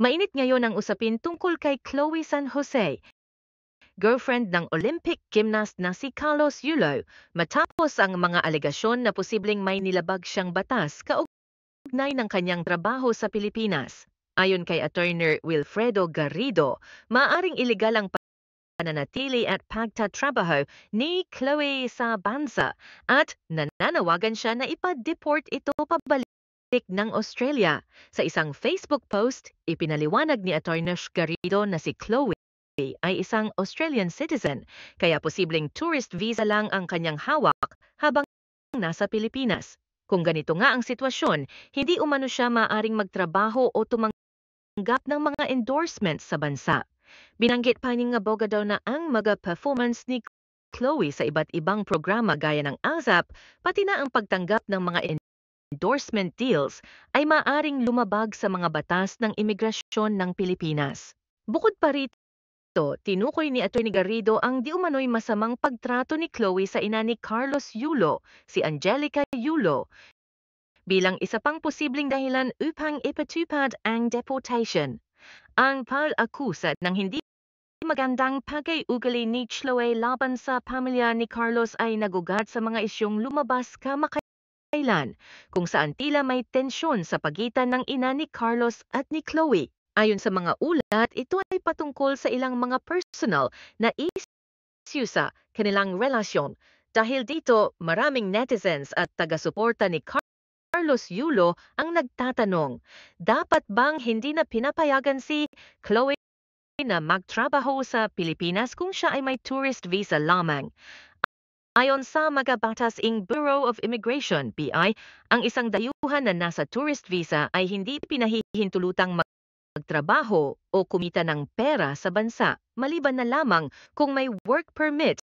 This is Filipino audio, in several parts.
Mainit ngayon ang usapin tungkol kay Chloe San Jose, girlfriend ng Olympic gymnast na si Carlos Yulo, matapos ang mga alegasyon na posibleng may nilabag siyang batas kaugnay ng kanyang trabaho sa Pilipinas. Ayon kay Attorney Wilfredo Garrido, maaaring iligal ang pananatili at pagtatrabaho ni Chloe sa bansa at nananawagan siya na ipa-deport ito pabalik ng Australia. Sa isang Facebook post, ipinaliwanag ni Attorney Garrido na si Chloe ay isang Australian citizen, kaya posibleng tourist visa lang ang kanyang hawak habang nasa Pilipinas. Kung ganito nga ang sitwasyon, hindi umano siya maaring magtrabaho o tumanggap ng mga endorsements sa bansa. Binanggit pa ng abogado na ang mga performance ni Chloe sa iba't ibang programa gaya ng ASAP, pati na ang pagtanggap ng mga endorsement deals ay maaring lumabag sa mga batas ng imigrasyon ng Pilipinas. Bukod pa rito, tinukoy ni Atty. Garrido ang di umano'y masamang pagtrato ni Chloe sa ina ni Carlos Yulo, si Angelica Yulo, bilang isa pang posibleng dahilan upang ipatupad ang deportation. Ang pag-akusa ng hindi magandang pag-uugali ni Chloe laban sa pamilya ni Carlos ay nagugat sa mga isyong lumabas kamakailan, kung saan tila may tensyon sa pagitan ng ina ni Carlos at ni Chloe. Ayon sa mga ulat, ito ay patungkol sa ilang mga personal na issue sa kanilang relasyon. Dahil dito, maraming netizens at taga-suporta ni Carlos Yulo ang nagtatanong, dapat bang hindi na pinapayagan si Chloe na magtrabaho sa Pilipinas kung siya ay may tourist visa lamang? Ayon sa mga batas ng Bureau of Immigration, BI, ang isang dayuhan na nasa tourist visa ay hindi pinahihintulutang magtrabaho o kumita ng pera sa bansa, maliban na lamang kung may work permit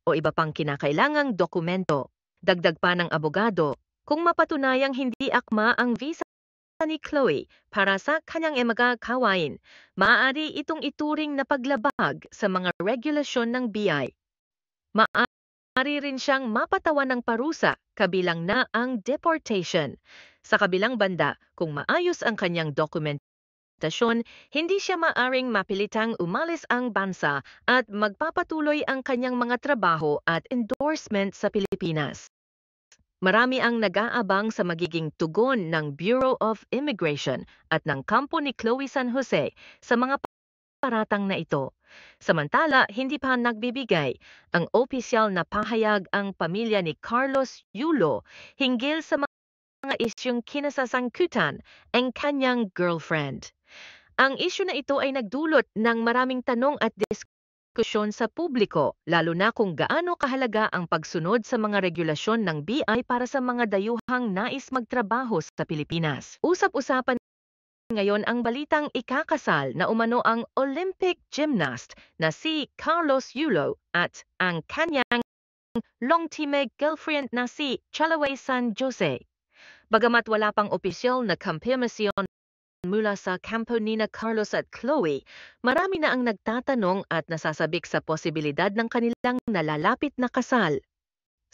o iba pang kinakailangang dokumento. Dagdag pa ng abogado, kung mapatunayang hindi akma ang visa ni Chloe para sa kanyang magagawain, maaari itong ituring na paglabag sa mga regulasyon ng BI. Maaari rin siyang mapatawan ng parusa, kabilang na ang deportation. Sa kabilang banda, kung maayos ang kanyang dokumentasyon, hindi siya maaring mapilitang umalis ang bansa at magpapatuloy ang kanyang mga trabaho at endorsement sa Pilipinas. Marami ang nag-aabang sa magiging tugon ng Bureau of Immigration at ng kampo ni Chloe San Jose sa mga paratang na ito. Samantala, hindi pa nagbibigay ang opisyal na pahayag ang pamilya ni Carlos Yulo hinggil sa mga isyung kinasasangkutan ang kanyang girlfriend. Ang isyu na ito ay nagdulot ng maraming tanong at diskusyon sa publiko, lalo na kung gaano kahalaga ang pagsunod sa mga regulasyon ng BI para sa mga dayuhang nais magtrabaho sa Pilipinas. Usap-usapan ngayon ang balitang ikakasal na umano ang Olympic gymnast na si Carlos Yulo at ang kanyang long-time girlfriend na si Chloe San Jose. Bagamat wala pang opisyal na kumpirmasyon mula sa kampo nina Carlos at Chloe, marami na ang nagtatanong at nasasabik sa posibilidad ng kanilang nalalapit na kasal.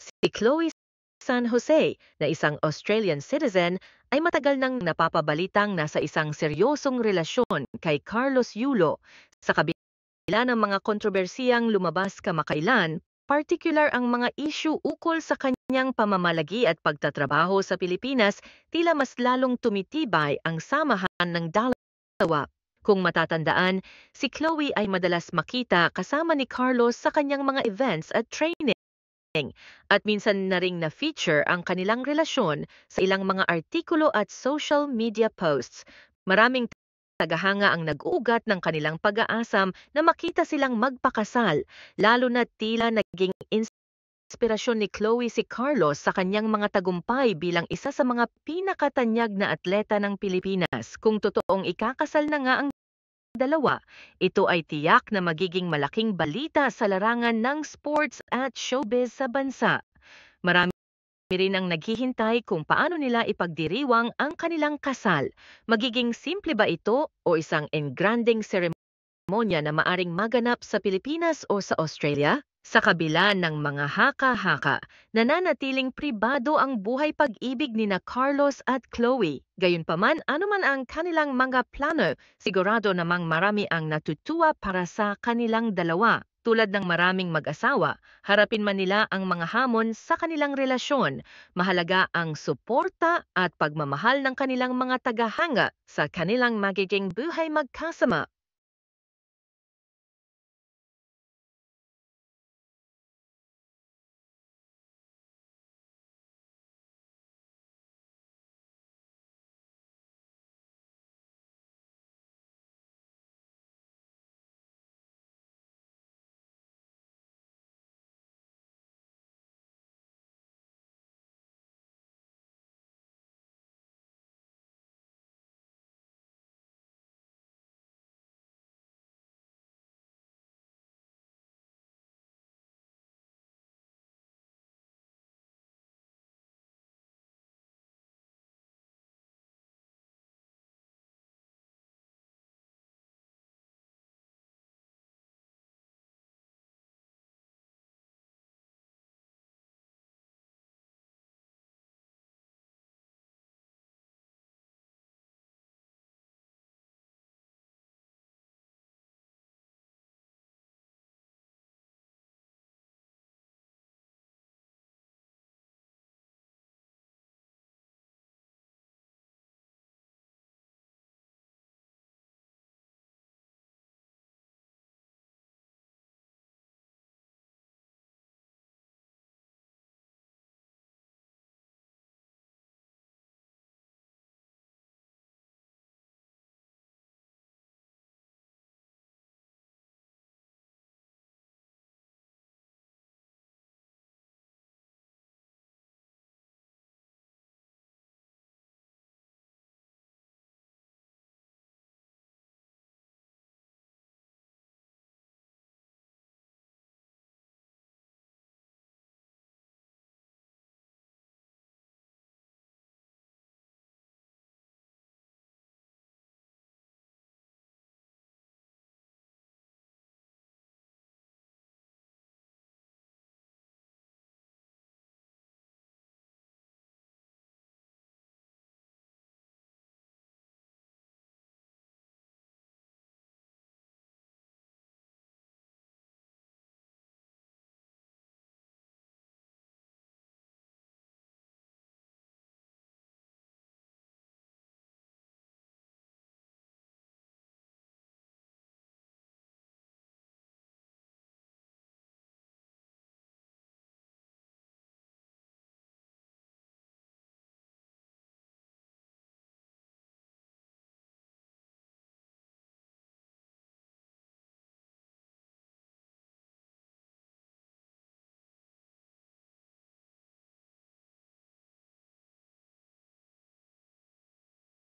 Si Chloe San Jose, na isang Australian citizen, ay matagal nang napapabalitang nasa isang seryosong relasyon kay Carlos Yulo. Sa kabila ng mga kontrobersiyang lumabas kamakailan, partikular ang mga issue ukol sa kanyang pamamalagi at pagtatrabaho sa Pilipinas, tila mas lalong tumitibay ang samahan ng dalawa. Kung matatandaan, si Chloe ay madalas makita kasama ni Carlos sa kanyang mga events at training. At minsan na ring na-feature ang kanilang relasyon sa ilang mga artikulo at social media posts. Maraming tagahanga ang nag-uugat ng kanilang pag-aasam na makita silang magpakasal, lalo na tila naging inspirasyon ni Chloe si Carlos sa kanyang mga tagumpay bilang isa sa mga pinakatanyag na atleta ng Pilipinas. Kung totoong ikakasal na nga ang dalawa, ito ay tiyak na magiging malaking balita sa larangan ng sports at showbiz sa bansa. Marami rin ang naghihintay kung paano nila ipagdiriwang ang kanilang kasal. Magiging simple ba ito o isang engranding seremonya na maaring maganap sa Pilipinas o sa Australia? Sa kabila ng mga haka-haka, nananatiling pribado ang buhay pag-ibig ni na Carlos at Chloe. Gayunpaman, anuman ang kanilang mga plano, sigurado namang marami ang natutuwa para sa kanilang dalawa. Tulad ng maraming mag-asawa, harapin man nila ang mga hamon sa kanilang relasyon. Mahalaga ang suporta at pagmamahal ng kanilang mga tagahanga sa kanilang magiging buhay magkasama.